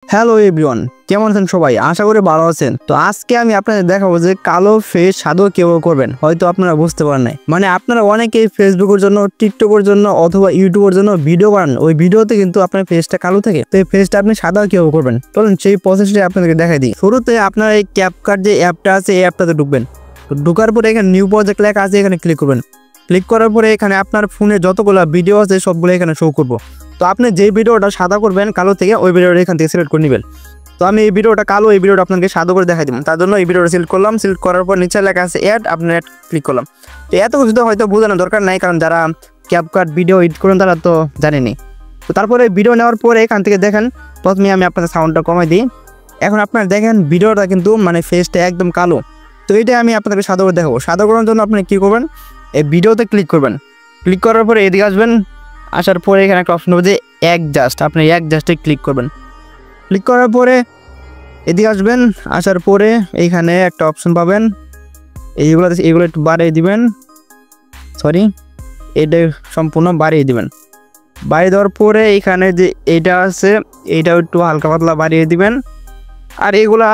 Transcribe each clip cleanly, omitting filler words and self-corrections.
Hello everyone, কেমন আছেন সবাই? আশা করি ভালো আছেন। তো আজকে আমি আপনাদের দেখাবো যে কালো ফেস শাদো কিভাবে করবেন। হয়তো আপনারা বুঝতে পারেন নাই, মানে আপনারা অনেকেই ফেসবুকের জন্য, টিকটকের জন্য অথবা ইউটিউবের জন্য ভিডিও বানান। ওই ভিডিওতে কিন্তু আপনার ফেসটা কালো থাকে, তো এই ফেসটা আপনি সাদা কিভাবে করবেন চলুন সেই প্রসেসটা আপনাদেরকে দেখাই দিই। শুরুতে আপনার এই ক্যাপকাট যে অ্যাপটা আছে এই অ্যাপটাতে ঢুকবেন। তো ঢোকার পরে এখানে নিউ প্রজেক্ট লেখা আছে, এখানে ক্লিক করবেন। ক্লিক করার পরে এখানে আপনার ফোনে যতগুলো ভিডিও আছে সবগুলো এখানে শো করবো। তো আপনি যে ভিডিওটা সাদা করবেন কালো থেকে, ওই ভিডিওটা এখান থেকে সিলেক্ট করে নেবেন। তো আমি এই ভিডিওটা কালো, এই ভিডিওটা আপনাকে সাদা করে দেখাই দিব। তার জন্য এই ভিডিওটা সিলেক্ট করলাম। সিলেক্ট করার পর নিচে লেখা আছে অ্যাড, আপনার অ্যাড ক্লিক করলাম। তো এত কিছু তো হয়তো বোঝানোর দরকার নাই, কারণ যারা ক্যাপকাট ভিডিও এডিট করেন তারা তো জানেনি। তো তারপরে ভিডিও নেওয়ার পরে এখান থেকে দেখেন, প্রথমে আমি আপনাদের সাউন্ডটা কমাই দিই। এখন আপনারা দেখেন ভিডিওটা কিন্তু মানে ফেসটা একদম কালো। তো এইটা আমি আপনাদেরকে সাদা করে দেখাবো। সাদা করার জন্য আপনি কী করবেন, এই ভিডিওতে ক্লিক করবেন। ক্লিক করার পরে এদিকে আসবেন, আসার পরে এখানে একটা অপশন হবে যে অ্যাডজাস্ট, আপনি অ্যাডজাস্টে ক্লিক করবেন। ক্লিক করার পরে এদিকে আসবেন, আসার পরে এইখানে একটা অপশন পাবেন, এইগুলো একটু বাড়িয়ে দিবেন। এটা সম্পূর্ণ বাড়িয়ে দিবেন। বাড়িয়ে দেওয়ার পরে এইখানে যে এইটা আছে এইটাও একটু হালকা পাতলা বাড়িয়ে দিবেন। আর এগুলা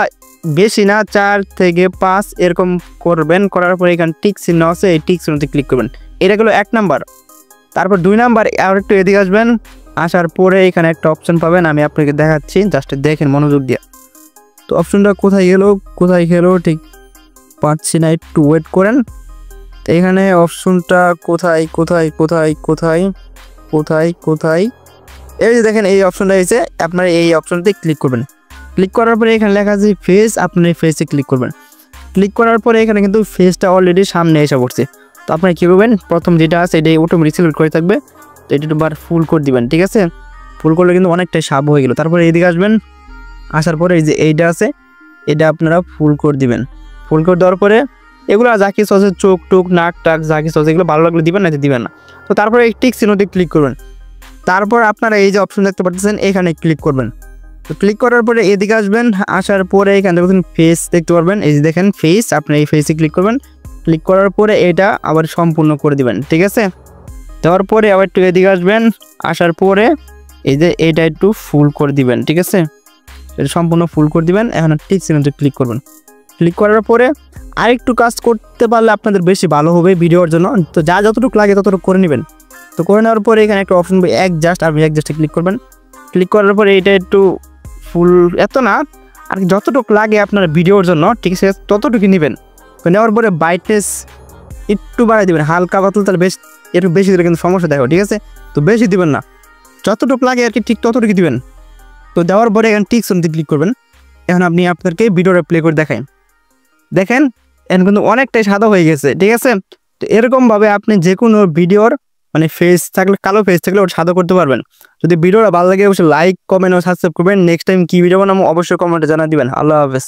বেশি না, 4 থেকে 5 এরকম করবেন। করার পরে এখানে টিক চিহ্ন আছে, এই টিক চিহ্নতে ক্লিক করবেন। এটা হলো 1 নাম্বার। তারপর 2 নাম্বার আর একটু এদিকে আসবেন, আসার পরে এখানে একটা অপশন পাবেন, আমি আপনাকে দেখাচ্ছি, জাস্ট দেখেন মনোযোগ দিয়ে। তো অপশনটা কোথায় গেল ঠিক পাচ্ছি না, একটু ওয়েট করেন। তো এখানে অপশনটা কোথায় এই যে দেখেন এই অপশনটা এসে আপনারা এই অপশনতে ক্লিক করবেন। ক্লিক করার পরে এখানে লেখা আছে ফেস, আপনি ফেসে ক্লিক করবেন। ক্লিক করার পরে এখানে কিন্তু ফেসটা অলরেডি সামনে এসে পড়ছে। তো আপনারা কী করবেন, প্রথম যেটা আছে এটাই অটোমেটিক সিলেক্ট করে থাকবে। তো এটা একটু বার ফুল করে দিবেন, ঠিক আছে? ফুল করলে কিন্তু অনেকটাই সাব হয়ে গেল। তারপরে এইদিকে আসবেন, আসার পরে এই যে এইটা আছে এটা আপনারা ফুল করে দিবেন। ফুল করে দেওয়ার পরে এগুলো যা কিছু আছে, চোখ টোক নাক টাক যা কিছু আছে, এগুলো ভালো লাগলে দিবেন, না দিবেন না। তো তারপরে এই টিক চিহ্নতে ক্লিক করবেন। তারপর আপনারা এই যে অপশন দেখতে পাচ্ছেন এখানে ক্লিক করবেন। তো ক্লিক করার পরে এদিকে আসবেন, আসার পরে এখানে দেখুন ফেস দেখতে পারবেন, এই যে দেখেন ফেস, আপনি এই ফেসে ক্লিক করবেন। ক্লিক করার পরে এটা আবার সম্পূর্ণ করে দিবেন, ঠিক আছে? দেওয়ার পরে আবার একটু এদিকে আসবেন, আসার পরে এই যে এটা একটু ফুল করে দিবেন, ঠিক আছে? এটা সম্পূর্ণ ফুল করে দিবেন। এখন টিক চিহ্নতে ক্লিক করবেন। ক্লিক করার পরে আরেকটু কাজ করতে পারলে আপনাদের বেশি ভালো হবে ভিডিওর জন্য। তো যা যতটুকু লাগে ততটুকু করে নেবেন। তো করে নেওয়ার পরে এখানে একটা অপশন অ্যাডজাস্ট, আপনি অ্যাডজাস্টে ক্লিক করবেন। ক্লিক করার পরে এটা একটু ফুল, এত না আর যতটুকু লাগে আপনার ভিডিওর জন্য, ঠিক আছে, ততটুকু নেবেন। তো নেওয়ার পরে ব্রাইটনেস একটু বাড়িয়ে দেবেন, হালকা পাতলা, তার একটু বেশি দিলে কিন্তু সমস্যা দেখো, ঠিক আছে? তো বেশি দিবেন না, যতটুকু লাগে আর কি ঠিক ততটুকু দিবেন। তো দেওয়ার পরে এখানে টিক চিহ্নতে ক্লিক করবেন। এখন আপনি আপনাদেরকে ভিডিওটা প্লে করে দেখেন এখন কিন্তু অনেকটাই সাদা হয়ে গেছে, ঠিক আছে? তো এরকমভাবে আপনি যে কোনো ভিডিওর মানে ফেস থাকলে, কালো ফেস থাকলে ওটা সাদা করতে পারবেন। যদি ভিডিওটা ভালো লাগে অবশ্যই লাইক, কমেন্ট ও সাবস্ক্রাইব করবেন। নেক্সট টাইম কী ভিডিও বানাবো অবশ্যই কমেন্টে জানা দিবেন। আল্লাহ হাফেজ।